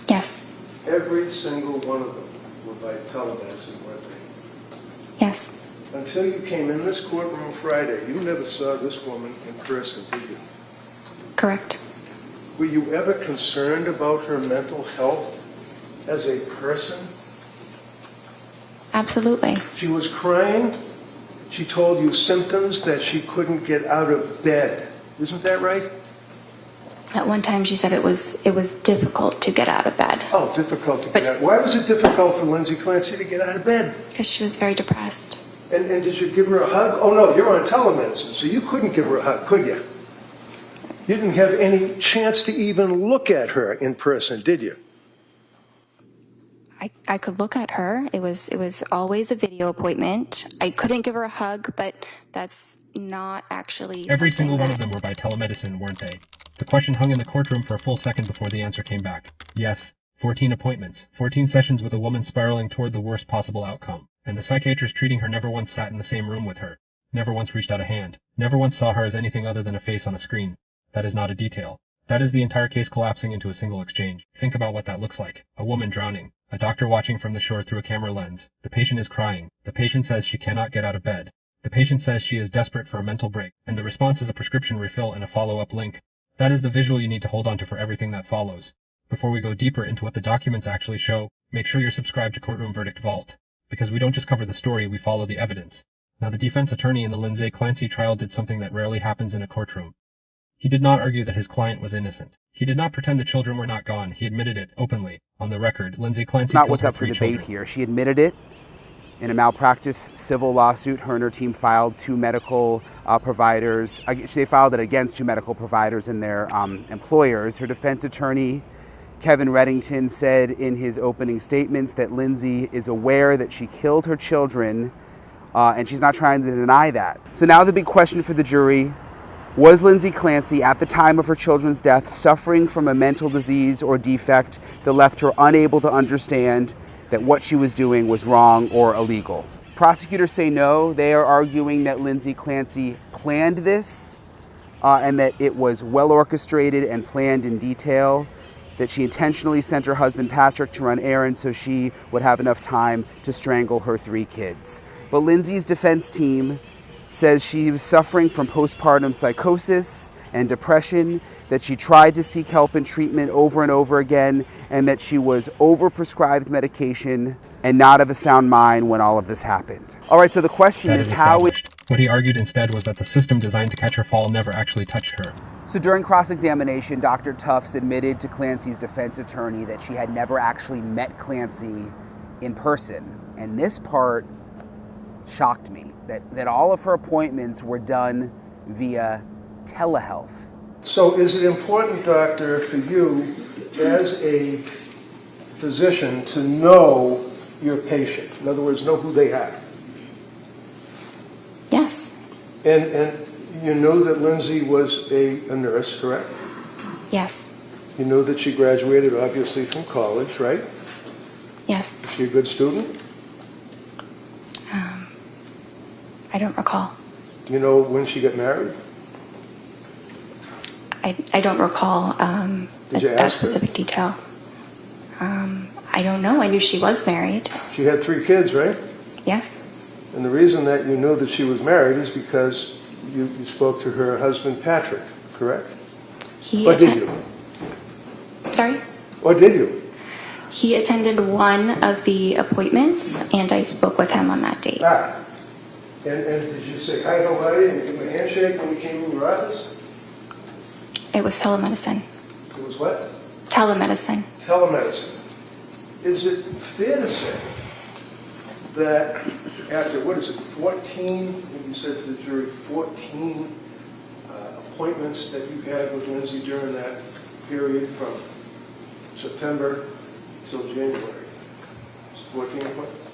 Yes. Every single one of them were by telemedicine, weren't they? Yes. Until you came in this courtroom Friday, you never saw this woman in person, did you? Correct. Were you ever concerned about her mental health as a person? Absolutely. She was crying. She told you symptoms that she couldn't get out of bed. Isn't that right? At one time she said it was difficult to get out of bed. Oh, difficult to get out. Why was it difficult for Lindsay Clancy to get out of bed? Because she was very depressed. And did you give her a hug? Oh, no, you're on telemedicine, so you couldn't give her a hug, could you? You didn't have any chance to even look at her in person, did you? I could look at her. It was always a video appointment. I couldn't give her a hug, but that's not actually Every single one of them were by telemedicine, weren't they? The question hung in the courtroom for a full second before the answer came back. Yes, 14 appointments, 14 sessions with a woman spiraling toward the worst possible outcome. And the psychiatrist treating her never once sat in the same room with her, never once reached out a hand, never once saw her as anything other than a face on a screen. That is not a detail. That is the entire case collapsing into a single exchange. Think about what that looks like. A woman drowning. A doctor watching from the shore through a camera lens. The patient is crying. The patient says she cannot get out of bed. The patient says she is desperate for a mental break, and the response is a prescription refill and a follow-up link. That is the visual you need to hold on to for everything that follows. Before we go deeper into what the documents actually show, make sure you're subscribed to Courtroom Verdict Vault. Because we don't just cover the story, we follow the evidence. Now, the defense attorney in the Lindsay Clancy trial did something that rarely happens in a courtroom. He did not argue that his client was innocent. He did not pretend the children were not gone. He admitted it openly. On the record, Lindsay Clancy Not killed what's her up for 3 debate children. here. She admitted it in a malpractice civil lawsuit. Her and her team filed 2 medical providers. They filed it against 2 medical providers and their employers. Her defense attorney, Kevin Reddington, said in his opening statements that Lindsay is aware that she killed her children, and she's not trying to deny that. So now the big question for the jury: was Lindsay Clancy, at the time of her children's death, suffering from a mental disease or defect that left her unable to understand that what she was doing was wrong or illegal? Prosecutors say no. They are arguing that Lindsay Clancy planned this and that it was well orchestrated and planned in detail, that she intentionally sent her husband Patrick to run errands so she would have enough time to strangle her 3 kids. But Lindsay's defense team says she was suffering from postpartum psychosis and depression, that she tried to seek help and treatment over and over again, and that she was overprescribed medication and not of a sound mind when all of this happened. All right, so the question is how... What he argued instead was that the system designed to catch her fall never actually touched her. So during cross-examination, Dr. Tufts admitted to Clancy's defense attorney that she had never actually met Clancy in person. And this part shocked me, that all of her appointments were done via telehealth. So is it important, doctor, for you as a physician to know your patient? In other words, know who they are? Yes. And you know that Lindsay was a nurse, correct? Yes. You know that she graduated, obviously, from college, right? Yes. Is she a good student? I don't recall. Do you know when she got married? I don't recall Did you that ask her? specific detail. I don't know. I knew she was married. She had 3 kids, right? Yes. And the reason that you knew that she was married is because you spoke to her husband, Patrick, correct? Or did you? Sorry? Or did you? He attended one of the appointments, and I spoke with him on that date. Ah. And did you say, hi, how are you, and give him a handshake when you came in your office? It was telemedicine. It was what? Telemedicine. Telemedicine. Is it fair to say that after, 14, you said to the jury, 14 appointments that you had with Lindsay during that period from September till January? 14 appointments?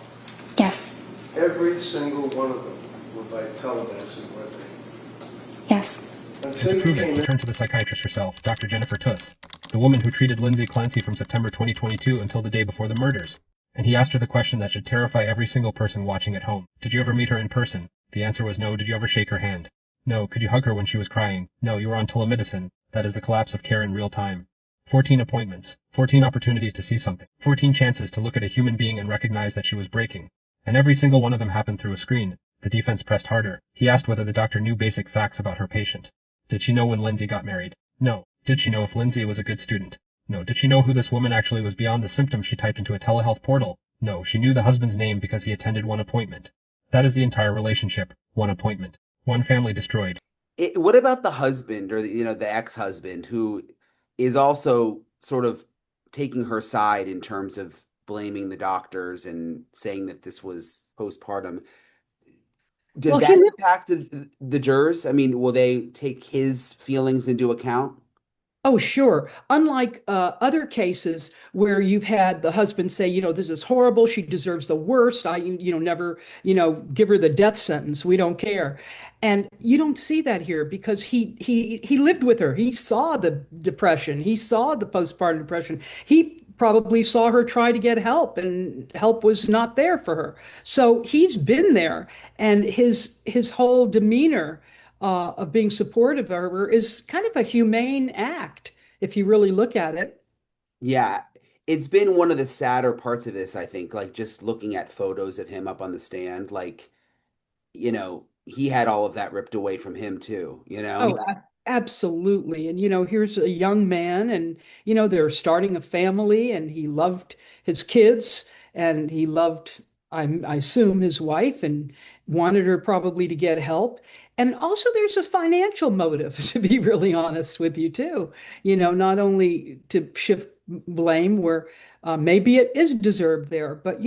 Yes. Every single one of them were by telemedicine, weren't they? Yes. Until To you prove came it, in. he turned to the psychiatrist herself, Dr. Jennifer Tuss, the woman who treated Lindsay Clancy from September 2022 until the day before the murders. And he asked her the question that should terrify every single person watching at home. Did you ever meet her in person? The answer was no. Did you ever shake her hand? No. Could you hug her when she was crying? No. You were on telemedicine. That is the collapse of care in real time. 14 appointments, 14 opportunities to see something, 14 chances to look at a human being and recognize that she was breaking. And every single one of them happened through a screen. The defense pressed harder. He asked whether the doctor knew basic facts about her patient. Did she know when Lindsay got married? No. Did she know if Lindsay was a good student? No. Did she know who this woman actually was beyond the symptoms she typed into a telehealth portal? No. She knew the husband's name because he attended one appointment. That is the entire relationship. One appointment. One family destroyed. What about the husband or the ex-husband who is also sort of taking her side in terms of blaming the doctors and saying that this was postpartum? Does that impact the jurors? I mean, will they take his feelings into account? Oh, sure. Unlike other cases where you've had the husband say, this is horrible. She deserves the worst. Never, give her the death sentence. We don't care. And you don't see that here because he lived with her. He saw the depression. He saw the postpartum depression. He probably saw her try to get help and help was not there for her. So he's been there, and his whole demeanor of being supportive of her is kind of a humane act, if you really look at it. Yeah, it's been one of the sadder parts of this, I think, like just looking at photos of him up on the stand, like, he had all of that ripped away from him too, Oh, absolutely. And, here's a young man and, they're starting a family and he loved his kids and he loved, I assume, his wife and wanted her probably to get help. And also there's a financial motive, to be really honest with you, too. Not only to shift blame where maybe it is deserved there, but,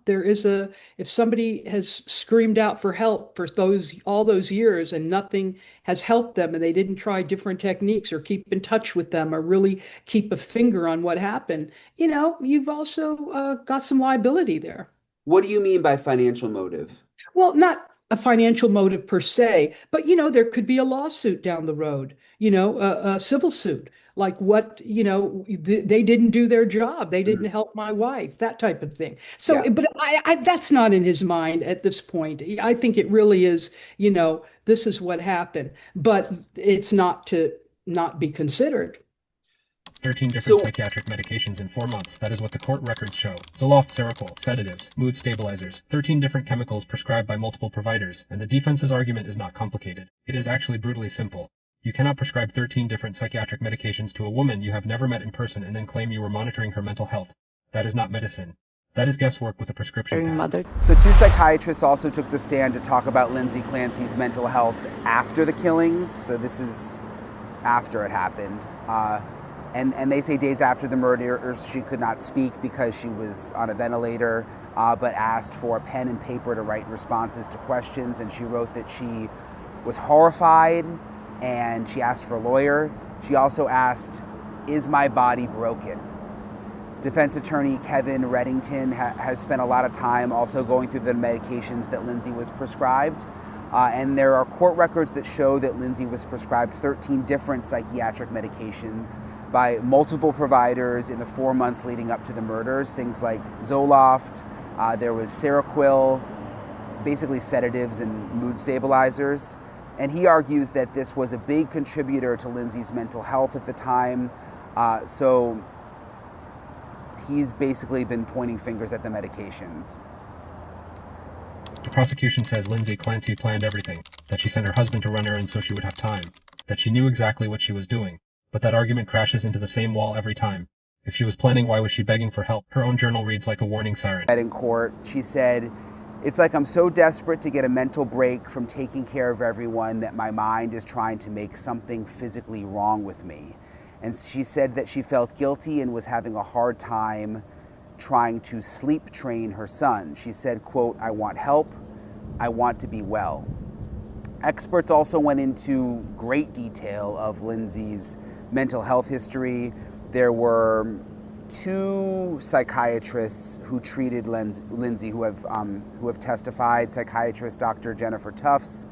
there is if somebody has screamed out for help for all those years and nothing has helped them and they didn't try different techniques or keep in touch with them or really keep a finger on what happened, you've also got some liability there. What do you mean by financial motive? Well, not a financial motive per se, but there could be a lawsuit down the road, a civil suit, like they didn't do their job, they didn't help my wife, that type of thing. So, Yeah. but that's not in his mind at this point. I think it really is, this is what happened, but it's not to not be considered. 13 different psychiatric medications in 4 months. That is what the court records show. Zoloft, Seroquel, sedatives, mood stabilizers, 13 different chemicals prescribed by multiple providers, and the defense's argument is not complicated. It is actually brutally simple. You cannot prescribe 13 different psychiatric medications to a woman you have never met in person and then claim you were monitoring her mental health. That is not medicine. That is guesswork with a prescription pad. So 2 psychiatrists also took the stand to talk about Lindsay Clancy's mental health after the killings. So this is after it happened. And they say days after the murders, she could not speak because she was on a ventilator, but asked for a pen and paper to write responses to questions. And she wrote that she was horrified and she asked for a lawyer. She also asked, "Is my body broken?" Defense attorney Kevin Reddington has spent a lot of time also going through the medications that Lindsay was prescribed. And there are court records that show that Lindsay was prescribed 13 different psychiatric medications by multiple providers in the 4 months leading up to the murders. Things like Zoloft, there was Seroquel, basically sedatives and mood stabilizers. And he argues that this was a big contributor to Lindsay's mental health at the time. So he's basically been pointing fingers at the medications. The prosecution says Lindsay Clancy planned everything, that she sent her husband to run errands so she would have time, that she knew exactly what she was doing, but that argument crashes into the same wall every time. If she was planning, why was she begging for help? Her own journal reads like a warning siren. In court, she said, "It's like I'm so desperate to get a mental break from taking care of everyone that my mind is trying to make something physically wrong with me." And she said that she felt guilty and was having a hard time trying to sleep train her son. She said, quote, "I want help. I want to be well." Experts also went into great detail of Lindsay's mental health history. There were 2 psychiatrists who treated Lindsay who have testified. Psychiatrist Dr. Jennifer Tufts.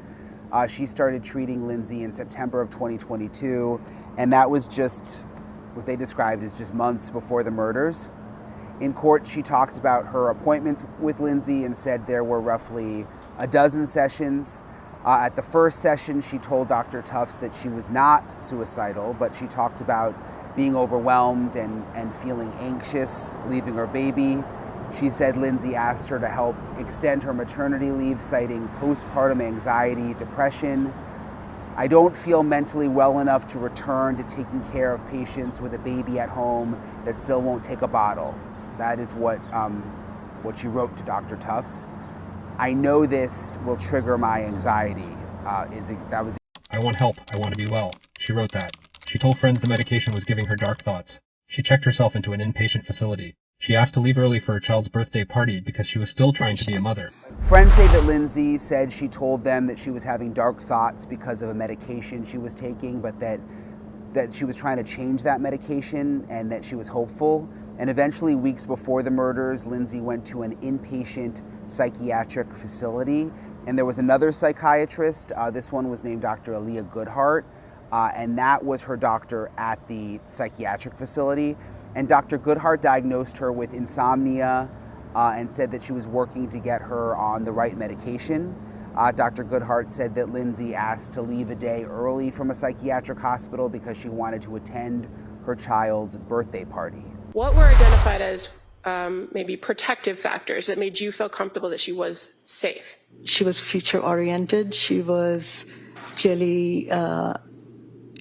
She started treating Lindsay in September of 2022, and that was just what they described as just months before the murders. In court, she talked about her appointments with Lindsay and said there were roughly a dozen sessions. At the first session, she told Dr. Tufts that she was not suicidal, but she talked about being overwhelmed and feeling anxious, leaving her baby. She said Lindsay asked her to help extend her maternity leave, citing postpartum anxiety, depression. I don't feel mentally well enough to return to taking care of patients with a baby at home that still won't take a bottle. That is what she wrote to Dr. Tufts. I know this will trigger my anxiety. I want help. I want to be well. She wrote that. She told friends the medication was giving her dark thoughts. She checked herself into an inpatient facility. She asked to leave early for her child's birthday party because she was still trying to be a mother. Friends say that Lindsay said she told them that she was having dark thoughts because of a medication she was taking, but that she was trying to change that medication and that she was hopeful. And eventually, weeks before the murders, Lindsay went to an inpatient psychiatric facility. And there was another psychiatrist. This one was named Dr. Aaliyah Goodhart. And that was her doctor at the psychiatric facility. And Dr. Goodhart diagnosed her with insomnia and said that she was working to get her on the right medication. Dr. Goodhart said that Lindsay asked to leave a day early from a psychiatric hospital because she wanted to attend her child's birthday party. What were identified as maybe protective factors that made you feel comfortable that she was safe? She was future-oriented. She was clearly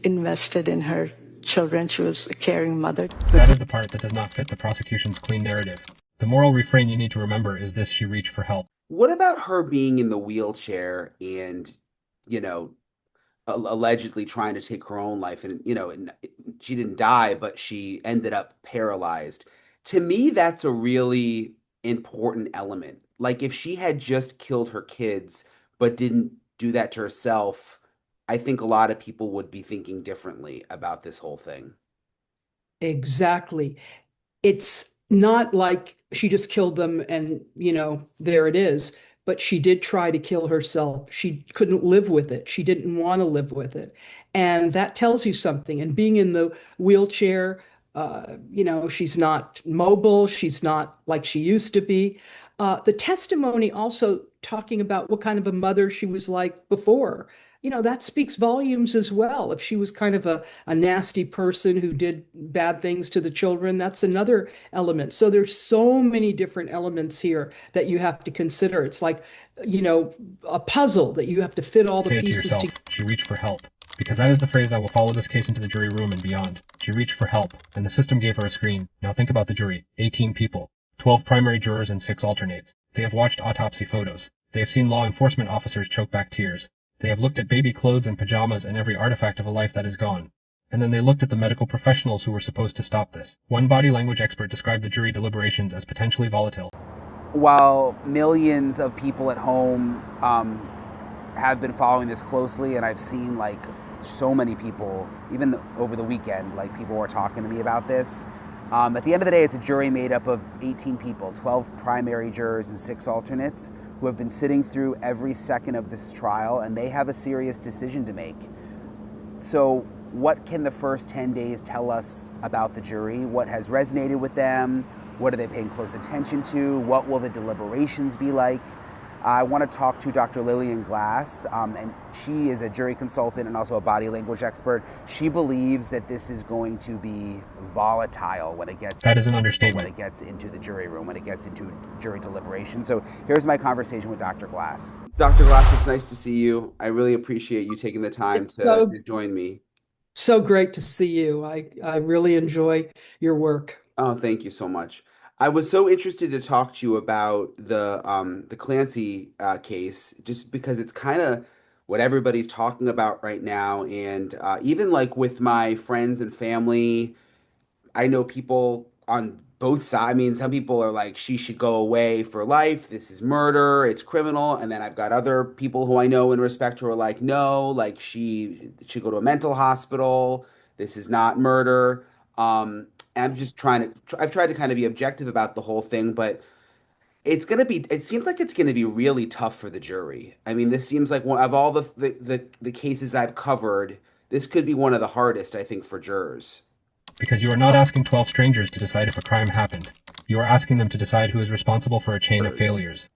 invested in her children. She was a caring mother. That is the part that does not fit the prosecution's clean narrative. The moral refrain you need to remember is this: she reached for help. What about her being in the wheelchair and, allegedly trying to take her own life? And, she didn't die, but she ended up paralyzed. To me, that's a really important element. Like, if she had just killed her kids, but didn't do that to herself, I think a lot of people would be thinking differently about this whole thing. Exactly. It's not like she just killed them and, there it is. But she did try to kill herself. She couldn't live with it. She didn't want to live with it. And that tells you something. And being in the wheelchair, she's not mobile. She's not like she used to be. The testimony also talking about what kind of a mother she was like before. That speaks volumes as well. If she was kind of a nasty person who did bad things to the children, that's another element. So there's so many different elements here that you have to consider. It's like, a puzzle that you have to fit all the pieces together. She reached for help. Because that is the phrase that will follow this case into the jury room and beyond. She reached for help, and the system gave her a screen. Now think about the jury. 18 people. 12 primary jurors and 6 alternates. They have watched autopsy photos. They have seen law enforcement officers choke back tears. They have looked at baby clothes and pajamas and every artifact of a life that is gone. And then they looked at the medical professionals who were supposed to stop this. One body language expert described the jury deliberations as potentially volatile. While millions of people at home have been following this closely, and I've seen so many people, even over the weekend, people were talking to me about this. At the end of the day, it's a jury made up of 18 people, 12 primary jurors and 6 alternates, who have been sitting through every second of this trial, and they have a serious decision to make. So what can the first 10 days tell us about the jury? What has resonated with them? What are they paying close attention to? What will the deliberations be like? I want to talk to Dr. Lillian Glass, and she is a jury consultant and also a body language expert. She believes that this is going to be volatile when it gets that is an understatement. When it gets into the jury room, when it gets into jury deliberation. So here's my conversation with Dr. Glass. Dr. Glass, it's nice to see you. I really appreciate you taking the time to join me. So great to see you. I really enjoy your work. Oh, thank you so much. I was so interested to talk to you about the Clancy case, just because it's kind of what everybody's talking about right now. And even with my friends and family, I know people on both sides. I mean, some people are like, she should go away for life. This is murder. It's criminal. And then I've got other people who I know and respect who are like, no, she should go to a mental hospital. This is not murder. I've tried to kind of be objective about the whole thing, but it seems like it's going to be really tough for the jury. I mean, this seems like one of all the cases I've covered, this could be one of the hardest, I think, for jurors. Because you are not asking 12 strangers to decide if a crime happened. You are asking them to decide who is responsible for a chain of failures.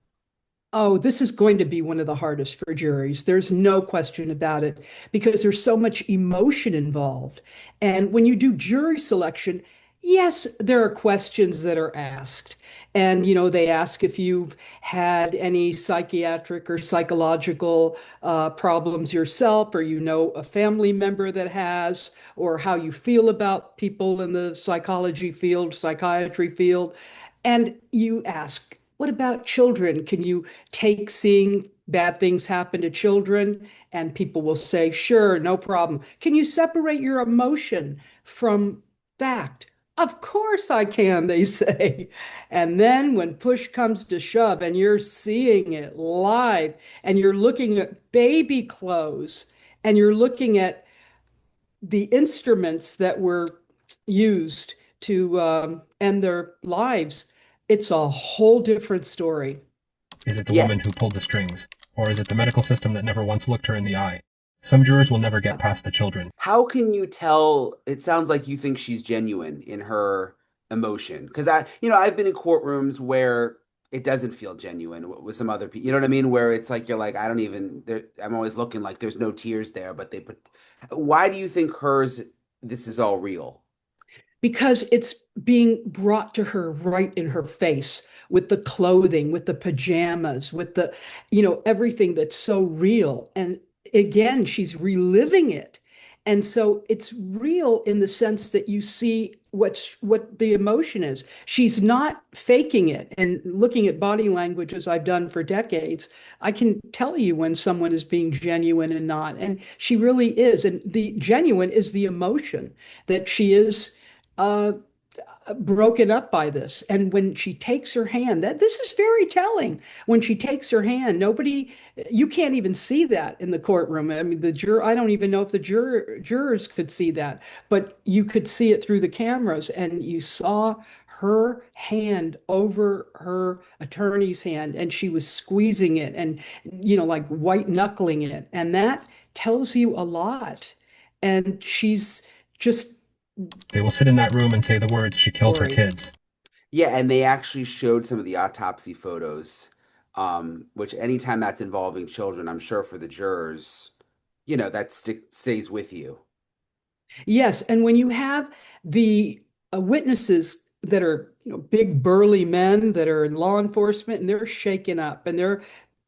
Oh, this is going to be one of the hardest for juries. There's no question about it because there's so much emotion involved. And when you do jury selection, yes, there are questions that are asked. And, they ask if you've had any psychiatric or psychological problems yourself, or a family member that has, or how you feel about people in the psychology field, psychiatry field. And you ask, what about children? Can you take seeing bad things happen to children? And people will say, sure, no problem. Can you separate your emotion from fact? Of course I can, they say. And then when push comes to shove and you're seeing it live and you're looking at baby clothes and you're looking at the instruments that were used to end their lives, it's a whole different story. Is it the Yeah. woman who pulled the strings? Or is it the medical system that never once looked her in the eye? Some jurors will never get past the children. How can you tell? It sounds like you think she's genuine in her emotion. Because I've been in courtrooms where it doesn't feel genuine with some other people. You know what I mean? Where it's like you're like, I don't even. I'm always looking like there's no tears there, but they put. Why do you think hers? This is all real. Because it's being brought to her right in her face with the clothing, with the pajamas, with everything that's so real. And again, she's reliving it. And so it's real in the sense that you see what the emotion is. She's not faking it. And looking at body language, as I've done for decades, I can tell you when someone is being genuine and not. And she really is. And the genuine is the emotion that she is uh, broken up by this. And when she takes her hand, this is very telling. When she takes her hand, you can't even see that in the courtroom. I mean, I don't even know if the jurors could see that, but you could see it through the cameras, and you saw her hand over her attorney's hand, and she was squeezing it and, like white knuckling it. And that tells you a lot. And she's just They will sit in that room and say the words, she killed her Right. kids. Yeah, and they actually showed some of the autopsy photos, which anytime that's involving children, I'm sure for the jurors, that stays with you. Yes, and when you have the witnesses that are, big burly men that are in law enforcement, and they're shaken up and their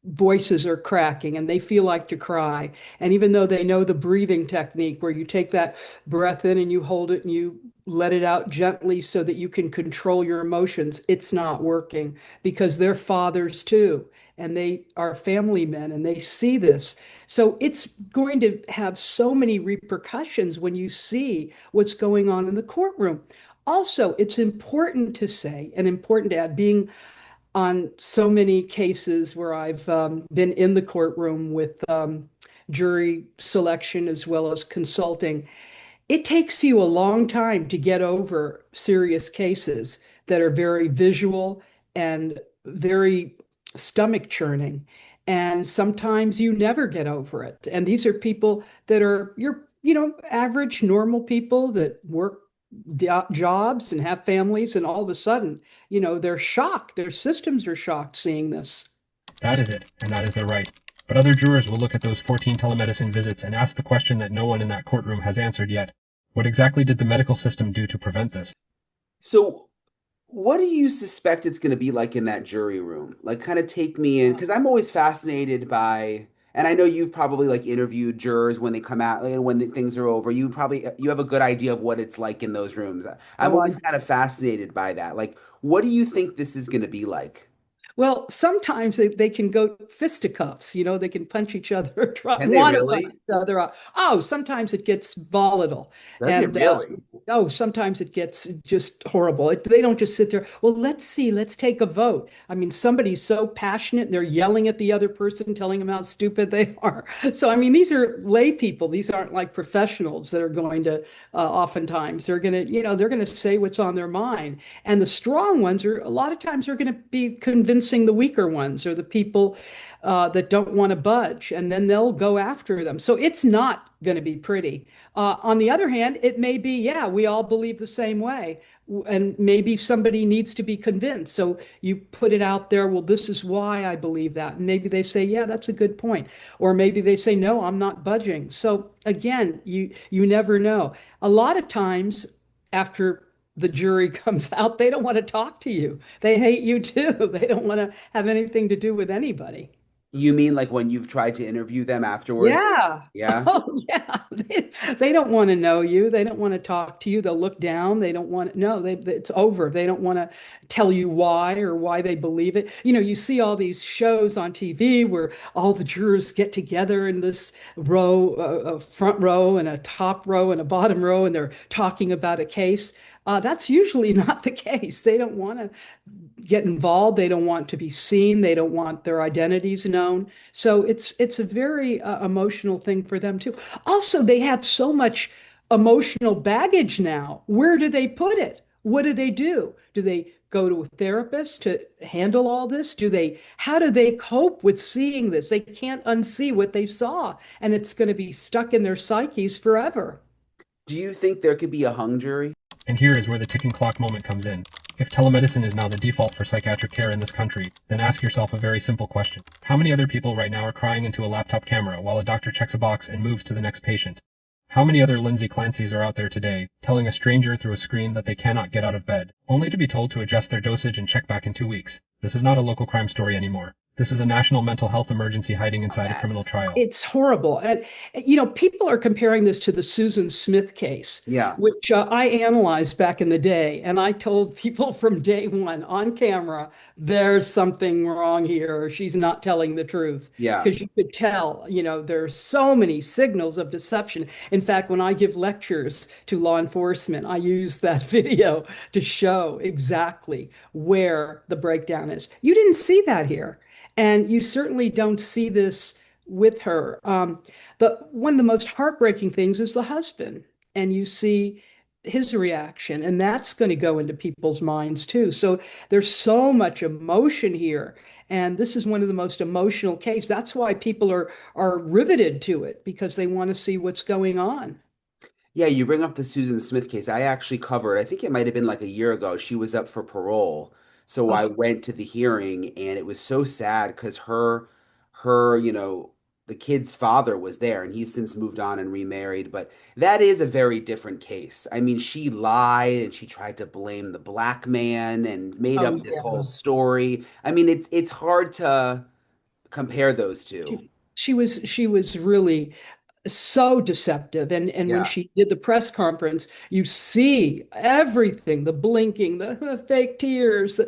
voices are cracking and they feel like to cry. And even though they know the breathing technique where you take that breath in and you hold it and you let it out gently so that you can control your emotions, it's not working because they're fathers too. And they are family men and they see this. So it's going to have so many repercussions when you see what's going on in the courtroom. Also, it's important to say and important to add, being on so many cases where I've been in the courtroom with jury selection as well as consulting, it takes you a long time to get over serious cases that are very visual and very stomach churning. And sometimes you never get over it. And these are people that are average, normal people that work jobs and have families, and all of a sudden, they're shocked. Their systems are shocked seeing this. That is it, and that is their right. But other jurors will look at those 14 telemedicine visits and ask the question that no one in that courtroom has answered yet. What exactly did the medical system do to prevent this? So, what do you suspect it's going to be like in that jury room? Like, kind of take me in, because I'm always fascinated by, and I know you've probably like interviewed jurors when they come out, when things are over. You have a good idea of what it's like in those rooms. I'm Oh, always kind of fascinated by that. Like, what do you think this is going to be like? well, sometimes they can go fisticuffs, they can punch each other, Can they want to punch really? each other up. Oh, sometimes it gets volatile. Does it And really? oh, sometimes it gets just horrible. They don't just sit there, well, let's take a vote. I mean, somebody's so passionate and they're yelling at the other person, telling them how stupid they are. So, I mean, these are lay people. These aren't like professionals that are going to, oftentimes, they're going to say what's on their mind. And the strong ones a lot of times are going to be convinced dismissing the weaker ones or the people that don't want to budge, and then they'll go after them. So it's not going to be pretty. On the other hand, it may be, yeah, we all believe the same way. And maybe somebody needs to be convinced. So you put it out there, well, this is why I believe that. And maybe they say, yeah, that's a good point. Or maybe they say, no, I'm not budging. So again, you never know. A lot of times after the jury comes out, they don't want to talk to you. They hate you too. They don't want to have anything to do with anybody. You mean like when you've tried to interview them afterwards? Yeah. Yeah. Oh, yeah. They don't want to know you. They don't want to talk to you. They'll look down. They don't want to, no, it's over. They don't want to tell you why or why they believe it. You know, you see all these shows on TV where all the jurors get together in this row, a front row and a top row and a bottom row, and they're talking about a case. That's usually not the case. They don't want to get involved. They don't want to be seen. They don't want their identities known. So it's a very emotional thing for them too. Also, they have so much emotional baggage now. Where do they put it? What do they do? Do they go to a therapist to handle all this? How do they cope with seeing this? They can't unsee what they saw, and it's going to be stuck in their psyches forever. Do you think there could be a hung jury? And here is where the ticking clock moment comes in. If telemedicine is now the default for psychiatric care in this country, then ask yourself a very simple question. How many other people right now are crying into a laptop camera while a doctor checks a box and moves to the next patient? How many other Lindsay Clancys are out there today, telling a stranger through a screen that they cannot get out of bed, only to be told to adjust their dosage and check back in 2 weeks? This is not a local crime story anymore. This is a national mental health emergency hiding inside a criminal trial. It's horrible. And, you know, people are comparing this to the Susan Smith case, Yeah. which I analyzed back in the day. And I told people from day one on camera, there's something wrong here. She's not telling the truth. Yeah. Because you could tell, you know, there's so many signals of deception. In fact, when I give lectures to law enforcement, I use that video to show exactly where the breakdown is. You didn't see that here. And you certainly don't see this with her. But one of the most heartbreaking things is the husband. And you see his reaction, and that's going to go into people's minds too. So there's so much emotion here. And this is one of the most emotional cases. That's why people are riveted to it, because they want to see what's going on. Yeah, you bring up the Susan Smith case. I actually covered, I think it might have been like a year ago. She was up for parole. So I Oh, went to the hearing and it was so sad because her, the kid's father was there and he's since moved on and remarried. But that is a very different case. I mean, she lied and she tried to blame the black man and made oh up this whole yeah. story. I mean, it's hard to compare those two. She was really so deceptive. And when Yeah. she did the press conference, you see everything, the blinking, the fake tears.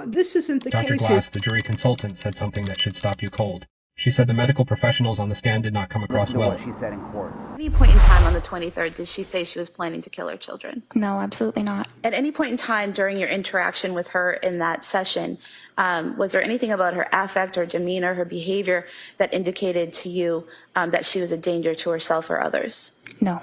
This isn't the Dr. case here. Glass, the jury consultant, said something that should stop you cold. She said the medical professionals on the stand did not come across Listen to well. what she said in court. At any point in time on the 23rd, did she say she was planning to kill her children? No, absolutely not. At any point in time during your interaction with her in that session, was there anything about her affect or demeanor, her behavior that indicated to you that she was a danger to herself or others? No.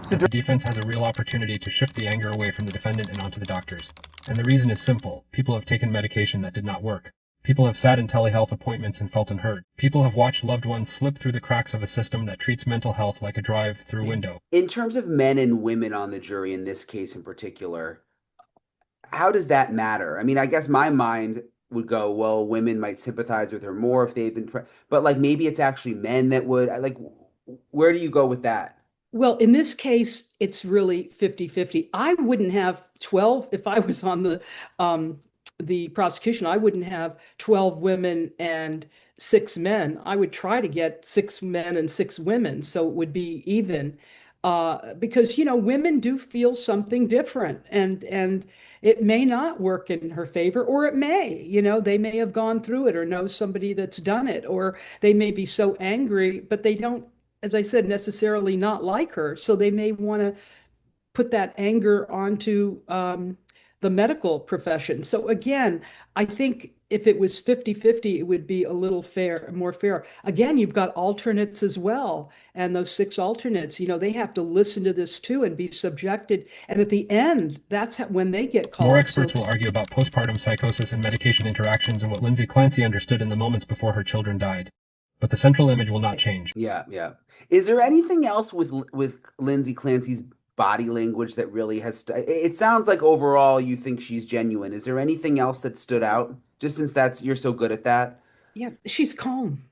The defense has a real opportunity to shift the anger away from the defendant and onto the doctors. And the reason is simple. People have taken medication that did not work. People have sat in telehealth appointments and felt unheard. People have watched loved ones slip through the cracks of a system that treats mental health like a drive-through window. In terms of men and women on the jury, in this case in particular, how does that matter? I mean, I guess my mind would go, well, women might sympathize with her more if they've been, but like maybe it's actually men that would. Like, where do you go with that? Well, in this case, it's really 50-50. I wouldn't have 12 if I was on the prosecution. I wouldn't have 12 women and 6 men. I would try to get 6 men and 6 women, so it would be even. Because women do feel something different, and it may not work in her favor, or it may. They may have gone through it or know somebody that's done it, or they may be so angry, but they don't, as I said, necessarily not like her. So they may want to put that anger onto the medical profession. So again, I think if it was 50-50, it would be a little more fair. Again, you've got alternates as well. And those 6 alternates, they have to listen to this too and be subjected. And at the end, that's when they get called. More experts will argue about postpartum psychosis and medication interactions and what Lindsay Clancy understood in the moments before her children died. But the central image will not change. Yeah, yeah. Is there anything else with Lindsay Clancy's body language that really has it sounds like overall you think she's genuine. Is there anything else that stood out? Just since you're so good at that? Yeah, she's calm.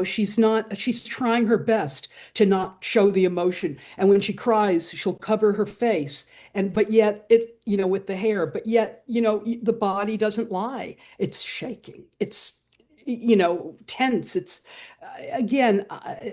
She's trying her best to not show the emotion. And when she cries, she'll cover her face. But yet with the hair, but yet, the body doesn't lie. It's shaking. It's, tense. It's, again,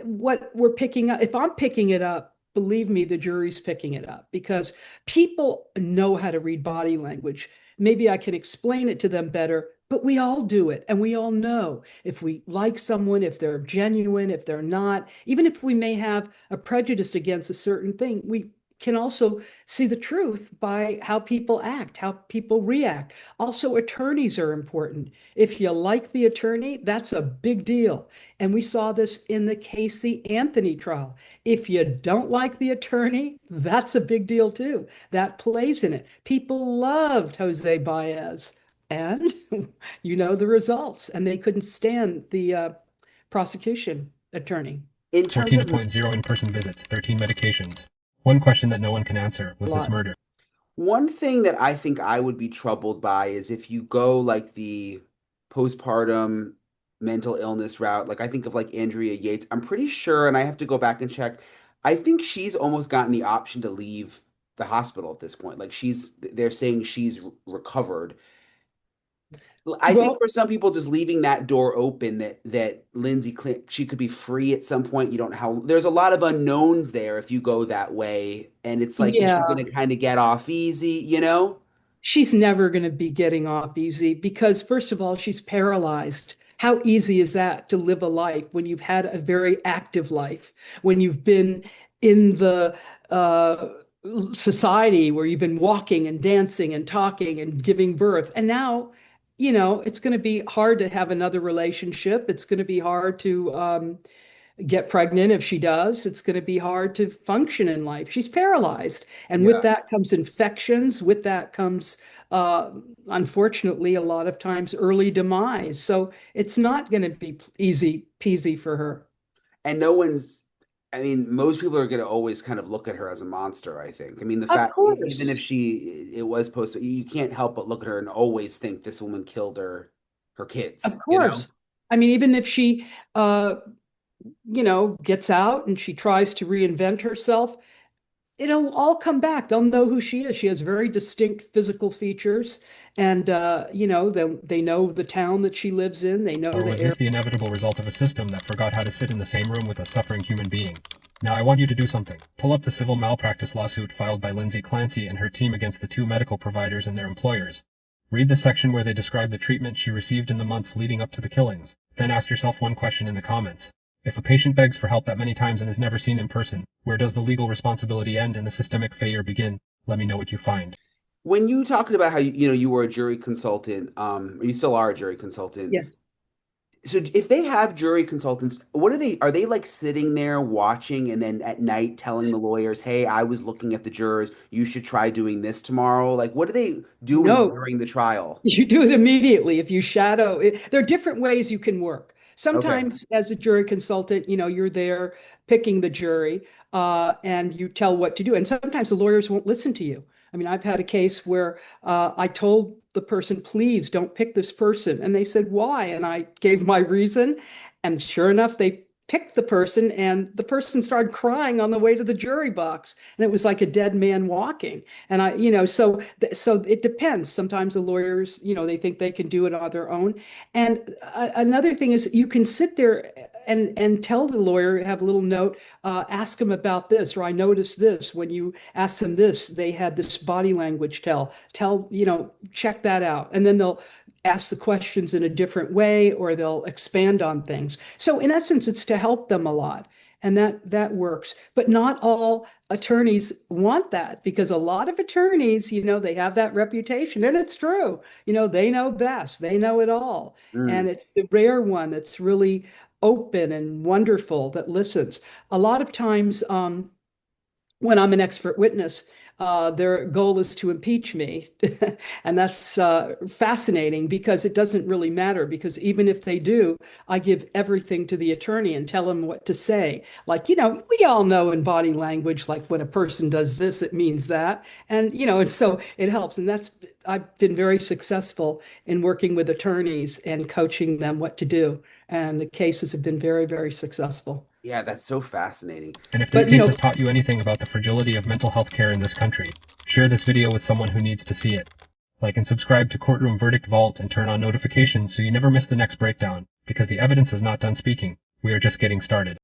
what we're picking up, if I'm picking it up, believe me, the jury's picking it up because people know how to read body language. Maybe I can explain it to them better, but we all do it. And we all know if we like someone, if they're genuine, if they're not, even if we may have a prejudice against a certain thing, we can also see the truth by how people act, how people react. Also, attorneys are important. If you like the attorney, that's a big deal. And we saw this in the Casey Anthony trial. If you don't like the attorney, that's a big deal too. That plays in it. People loved Jose Baez. And the results. And they couldn't stand the prosecution attorney. 14.0 in-person visits, 13 medications. One question that no one can answer, was this murder? One thing that I think I would be troubled by is if you go like the postpartum mental illness route, like I think of like Andrea Yates, I'm pretty sure, and I have to go back and check, I think she's almost gotten the option to leave the hospital at this point. Like they're saying she's recovered. I think for some people, just leaving that door open that Lindsay she could be free at some point. You don't know how. There's a lot of unknowns there if you go that way, and it's like, is she going to kind of get off easy? She's never going to be getting off easy because, first of all, she's paralyzed. How easy is that to live a life when you've had a very active life, when you've been in the society where you've been walking and dancing and talking and giving birth, and now it's going to be hard to have another relationship. It's going to be hard to get pregnant if she does. It's going to be hard to function in life. She's paralyzed. And with that comes infections. With that comes, unfortunately, a lot of times early demise. So it's not going to be easy peasy for her. And most people are going to always kind of look at her as a monster, I think. I mean, the fact, even if it was posted, you can't help but look at her and always think this woman killed her kids. Of course. I mean, even if she, gets out and she tries to reinvent herself, it'll all come back. They'll know who she is. She has very distinct physical features. And, they know the town that she lives in. They know or was this the inevitable result of a system that forgot how to sit in the same room with a suffering human being? Now I want you to do something. Pull up the civil malpractice lawsuit filed by Lindsay Clancy and her team against the 2 medical providers and their employers. Read the section where they describe the treatment she received in the months leading up to the killings. Then ask yourself one question in the comments. If a patient begs for help that many times and is never seen in person, where does the legal responsibility end and the systemic failure begin? Let me know what you find. When you talked about how you were a jury consultant, or you still are a jury consultant. Yes. So if they have jury consultants, are they like sitting there watching and then at night telling the lawyers, hey, I was looking at the jurors, you should try doing this tomorrow? Like, what are they doing during the trial? You do it immediately. If you shadow it, there are different ways you can work. Sometimes as a jury consultant, you're there picking the jury and you tell what to do. And sometimes the lawyers won't listen to you. I mean, I've had a case where I told the person, please don't pick this person. And they said, why? And I gave my reason. And sure enough, they picked the person and the person started crying on the way to the jury box. And it was like a dead man walking. And so it depends. Sometimes the lawyers, they think they can do it on their own. And another thing is you can sit there and tell the lawyer, have a little note, ask them about this, or I noticed this. When you ask them this, they had this body language check that out. And then they'll ask the questions in a different way, or they'll expand on things. So in essence, it's to help them a lot. And that works. But not all attorneys want that, because a lot of attorneys, they have that reputation, and it's true. They know best, they know it all. And it's the rare one that's really open and wonderful that listens. A lot of times, when I'm an expert witness, their goal is to impeach me. And that's fascinating, because it doesn't really matter, because even if they do, I give everything to the attorney and tell him what to say. Like, we all know in body language, like when a person does this, it means that. And, and so it helps. And I've been very successful in working with attorneys and coaching them what to do. And the cases have been very, very successful. Yeah, that's so fascinating. And if this case has taught you anything about the fragility of mental health care in this country, share this video with someone who needs to see it. Like and subscribe to Courtroom Verdict Vault and turn on notifications so you never miss the next breakdown, because the evidence is not done speaking. We are just getting started.